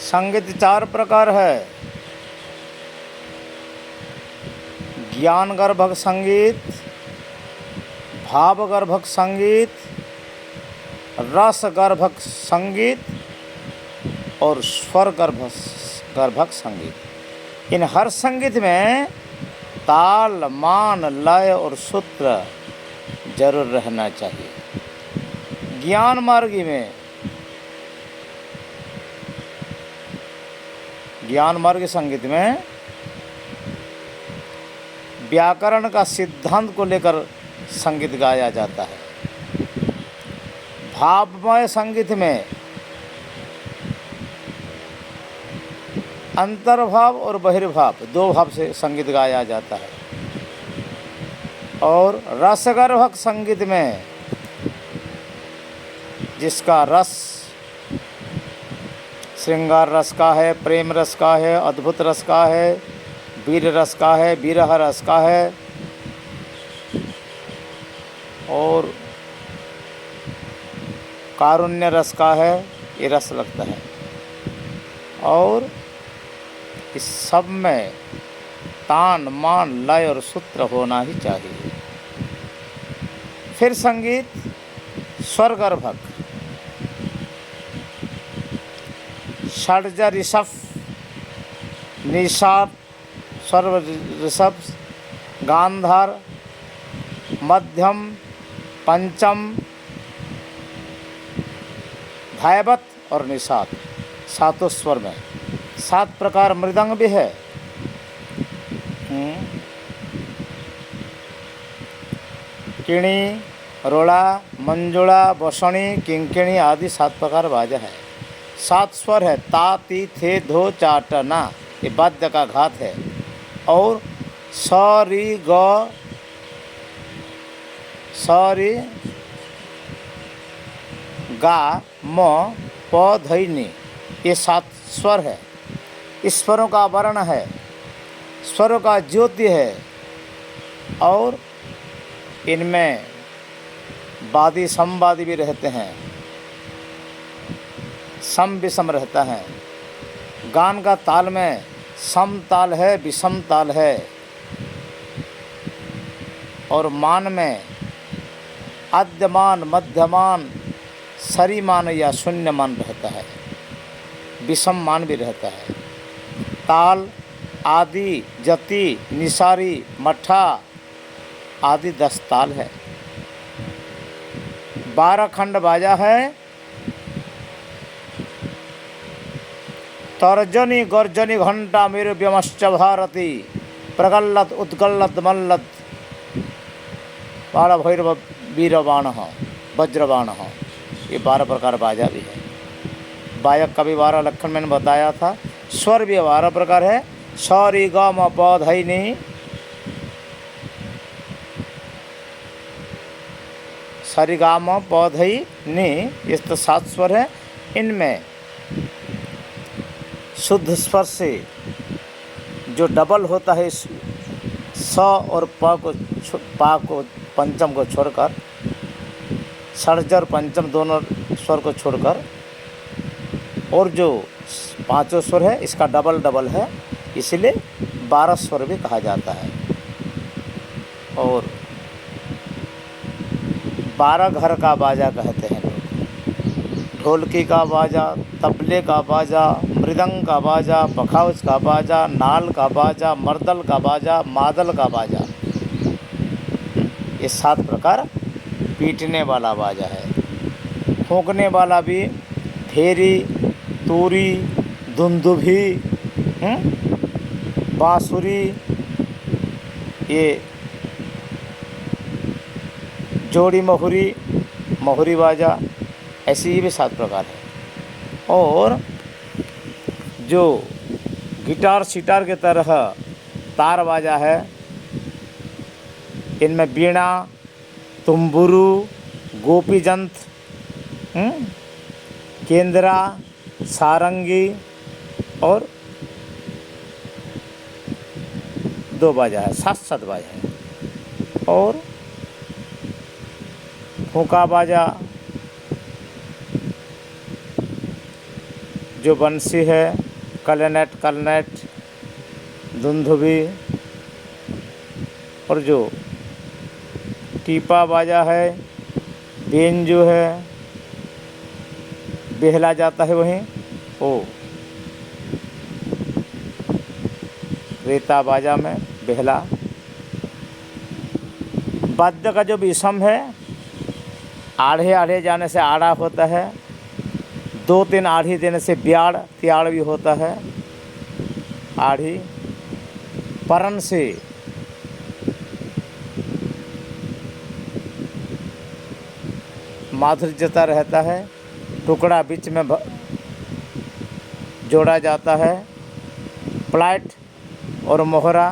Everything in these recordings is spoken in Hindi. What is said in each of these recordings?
संगीत चार प्रकार है। ज्ञान गर्भक संगीत, भाव गर्भक संगीत, रस गर्भक संगीत और स्वर गर्भक संगीत। इन हर संगीत में ताल, मान, लय और सूत्र जरूर रहना चाहिए। ज्ञान मार्गी में, ज्ञान मार्ग संगीत में व्याकरण का सिद्धांत को लेकर संगीत गाया जाता है। भावमय संगीत में अंतर्भाव और बहिर्भाव दो भाव से संगीत गाया जाता है। और रसगर्भक संगीत में जिसका रस श्रृंगार रस का है, प्रेम रस का है, अद्भुत रस का है, वीर रस का है, विरह रस का है और कारुण्य रस का है, ये रस लगता है। और इस सब में तान, मान, लय और सूत्र होना ही चाहिए। फिर संगीत स्वरगर्भक, षड्ज ऋषभ, निषाद, स्वर ऋषभ, गांधार, मध्यम, पंचम, धैवत और निषाद, सातों स्वर में। 7 प्रकार मृदंग भी है। किणी, रोड़ा, मंजुड़ा, बसणी, किंकिणी आदि 7 प्रकार बाजा है। 7 स्वर है। ता, ती, थे, धो, चा, ट, ना, ये वाद्य का घात है। और स, री, ग, स, री, गा, म, प, ध, नि, ये 7 स्वर है। इस स्वरों का वर्ण है, स्वरों का ज्योति है। और इनमें वादी समवादी भी रहते हैं, सम विषम रहता है। गान का ताल में सम ताल है, विषम ताल है। और मान में आद्यमान, मध्यमान, सरीमान या शून्य मान रहता है। विषम मान भी रहता है। ताल, आदि, जति, निसारी, मठा आदि 10 ताल है। 12 खंड बाजा है। तर्जनी, गर्जनी, घंटा, मेरु, व्यमश्च भारती, प्रगल्लत, उत्गल्लत, मल्लत, बाण, भैरव, वीरबाण, वज्रबाण, ये 12 प्रकार बाजा भी है। वायक का भी 12 लक्षण मैंने बताया था। स्वर भी 12 प्रकार है। स, री, ग, म, प, ध, नि, स, री, ग, म, प, ध, नि, ये तो 7 स्वर है। इनमें शुद्ध स्वर से जो डबल होता है, स और प को पंचम को छोड़कर, षड्ज और पंचम दोनों स्वर को छोड़कर, और जो 5 स्वर है इसका डबल डबल है, इसलिए 12 स्वर भी कहा जाता है। और 12 घर का बाजा कहते हैं लोग। ढोलकी का बाजा, तबले का बाजा, मृदंग का बाजा, पखाउज का बाजा, नाल का बाजा, मर्दल का बाजा, मादल का बाजा, ये 7 प्रकार पीटने वाला बाजा है। फूंकने वाला भी फेरी, तूरी, धुंदुभी, बांसुरी, ये जोड़ी महुरी, महुरी बाजा, ऐसी ही भी 7 प्रकार है। और जो गिटार सिटार के तरह तार बाजा है, इनमें वीणा, तुम्बुरु, गोपीजंत, केंद्रा, सारंगी और 2 बाजा है। 7 बाजा है। और फूंका बाजा, जो बंसी है, कलनेट कलनेट, दुंदुभी, और जो टीपा बाजा है, बीन जो है बेहला जाता है वहीं, वो रेता बाजा में बेहला। वाद्य का जो विषम है, आढ़े आढ़े जाने से आड़ा होता है, 2-3 आढ़ी देने से ब्याड़ त्याड़ भी होता है। आढ़ी परन से माधुर्यता रहता है, टुकड़ा बीच में जोड़ा जाता है। प्लेट और मोहरा,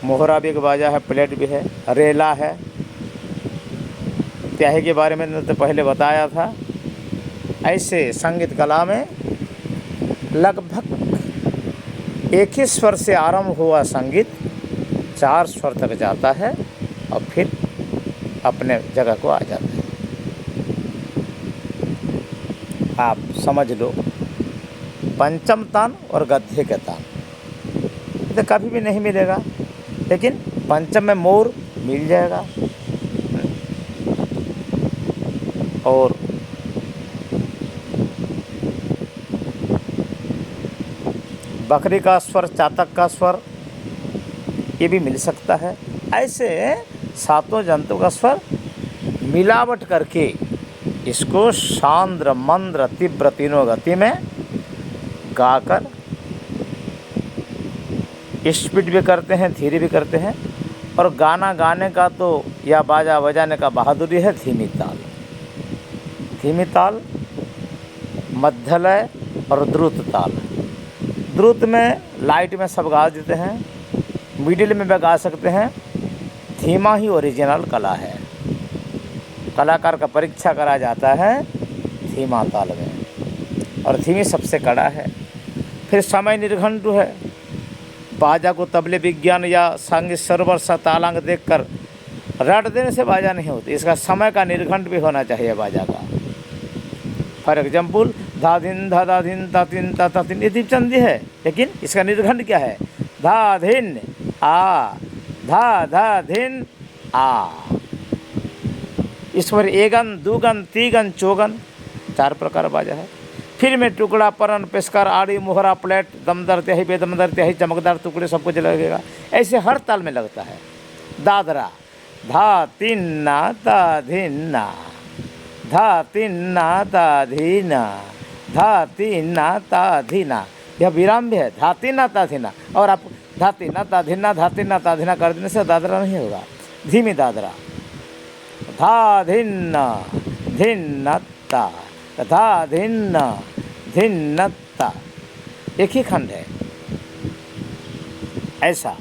मोहरा भी एक बाजा है, प्लेट भी है। रेला है, त्याही के बारे में तो पहले बताया था। ऐसे संगीत कला में लगभग एक ही स्वर से आरंभ हुआ संगीत 4 स्वर तक जाता है और फिर अपने जगह को आ जाता है। आप समझ लो, पंचम तान और गद्य का तान तो कभी भी नहीं मिलेगा, लेकिन पंचम में मोर मिल जाएगा। और बकरी का स्वर, चातक का स्वर, ये भी मिल सकता है। ऐसे 7 जंतु का स्वर मिलावट करके इसको सांद्र, मंद्र, तीव्र तीनों गति में गाकर स्पीड भी करते हैं, धीरे भी करते हैं। और गाना गाने का तो या बाजा बजाने का बहादुरी है धीमी ताल। धीमी ताल, मध्यलय और द्रुत ताल। द्रुत में लाइट में सब गा देते हैं, मिडिल में भी गा सकते हैं। धीमा ही ओरिजिनल कला है। कलाकार का परीक्षा करा जाता है धीमा ताल में, और धीमी सबसे कड़ा है। फिर समय निर्घंटु है। बाजा को तबले विज्ञान या संगीत सर्वर सा तालांग देखकर रट देने से बाजा नहीं होती, इसका समय का निर्घंट भी होना चाहिए बाजा का। फॉर एग्जाम्पल, धा धिन धा धा धिन ता तिन ता ता तिन, ये दीपचंदी है, लेकिन इसका निर्घंट क्या है? धा धिन आ, धा धा धिन आ। इस पर एगन, दुगन, तीगन, चौगन 4 प्रकार बाजा है। फिर में टुकड़ा, परन, पेशकार, आड़ी, मोहरा, प्लेट, दमदार त्याही, बेदमदार त्याही, चमकदार टुकड़े सब कुछ लगेगा। ऐसे हर ताल में लगता है। दादरा, धा तिन्ना ता धिन्ना, धा तिन्ना ता धीना, धा तिन्ना ता धीना, यह विराम भी है। धा तिन्ना ता धीना, और आप धा तिन्ना ता धिन्ना, धा तिन्ना ता धीना कर देने से दादरा नहीं होगा, धीमी दादरा। धा धिन्ना धिन्नता, धा धिन्ना धिन्नता, एक ही खंड है। ऐसा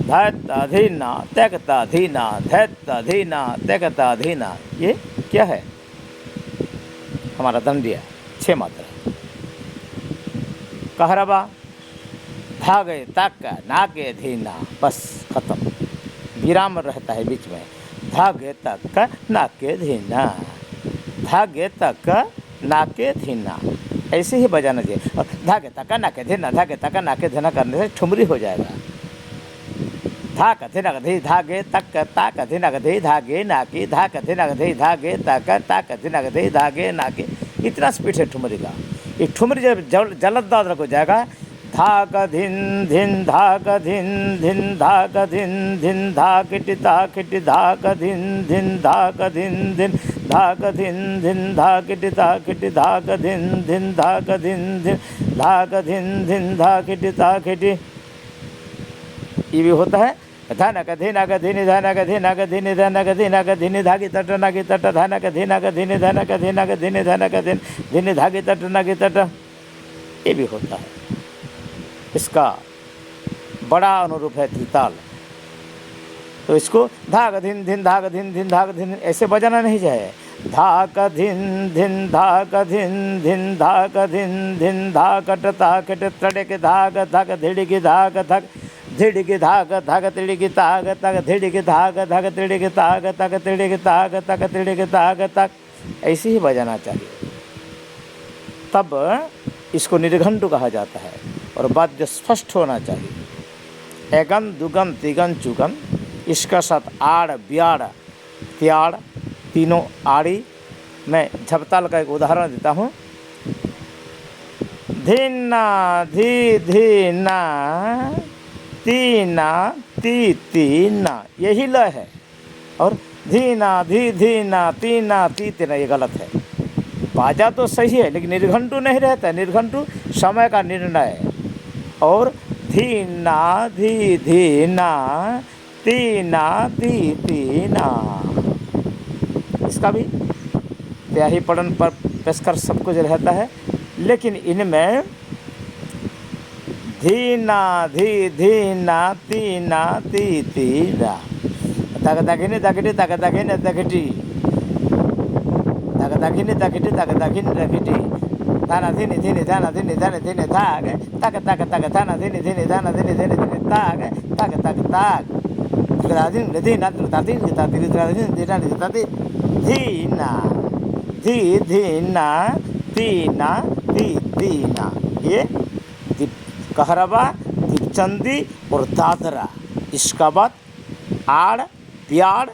धैता धीना, त्यक्ता धीना, धैता धीना, त्यक्ता धीना, ये क्या है? हमारा दंडिया 6 मात्रा। कहरबा, धागे तक नाके धीना, बस खत्म, विराम रहता है बीच में। धागे तक नाके धीना, धागे तक नाके धीना, ऐसे ही बजाना चाहिए। और धागे तक नाके धीना, धागे तक नाके धीना करने से ठुमरी हो जाएगा। धाक धिनक धी, धागे तक ताक धिनक धी, धागे नाके, धाक धिनक धी, धागे तक ताक धिनक धी, धागे नाके, इतना स्पीड है ठुमरी का। ये ठुमरी जब जलद दादरा को जाएगा, धाक धिन धिन, धाक धिन धिन, धाक धिन धिन, धाकिट ताकिट, धाक धिन धिन, धाक धिन धिन, धाक धिन धिन, धाकिट ताकिट, धाक धिन धिन, धाक धिन धिन, धाक धिन धिन, धाकिट ताकिट, ये भी होता है। धनक धिनक धिनि, धनक धिनक धिनि, धनक धिनक धिनि, धागी तट नागी तट, धनक धिनक धिनि, धनक धिनक धिनि, धनक धिन धिनि, धागी तट नागी तट, ये भी होता है। इसका बड़ा अनुरूप है त्रिताल। तो इसको धाग धिन धिन, धाग धिन धिन, धाग धिन, ऐसे बजाना नहीं चाहिए। धाक धिन धिन, धाक धिन धिन, धाक धिन धिन, धाकट ताकट, तड़क धाग धक, धिड़क धाग धक, धिड़क धाग धक, तिड़क ताग तक, धिड़क धाग धक, तिड़क ताग तक, तिड़क ताग तक, तिड़क ताग तक, ऐसे ही बजाना चाहिए। तब इसको निर्घंटु कहा जाता है। और वाद्य स्पष्ट होना चाहिए। एगन दुगन तिगन चुगन, इसका साथ आड़ ब्याड़ त्याड़ तीनों आड़ी। मैं झपताल का एक उदाहरण देता हूँ। धीना धी धीना तीना ती तीना, यही लय है। और धीना धी धीना तीना ती तीना, ये गलत है। बाजा तो सही है लेकिन निर्घंटु नहीं रहता है। निर्घंटु समय का निर्णय है। और धीना धी धीना तीना ती तीना, इसका भी त्याही पढ़न पर पेशकर सब कुछ रहता है। लेकिन इनमें धीना धी धीना तीना ती तीना, तक दगिनी दगटी तक दगिनी दगटी तक दगिनी दगटी तक दगिनी दगटी, थाना धीनी धीनी थाना धीनी थाने धीनी थाग तक तक तक थाना धीनी धीनी थाना धीनी धीनी धीनी ताग तक तक ताग दिन धीना ताती ताती धीना ताती धीना धी धीना तीना ती तीना। ये कहरवा, दीपचंदी और दादरा। इसका बाद आड़ प्याड़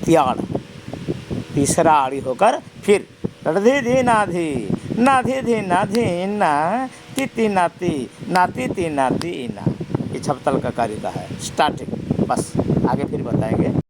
त्याड़, तीसरा आड़ी होकर फिर धी धी ना धी ना धी ना ती नाती नाती ती नाती ना। ये झपतल का कारिका है। स्टार्टिंग बस, आगे फिर बताएंगे।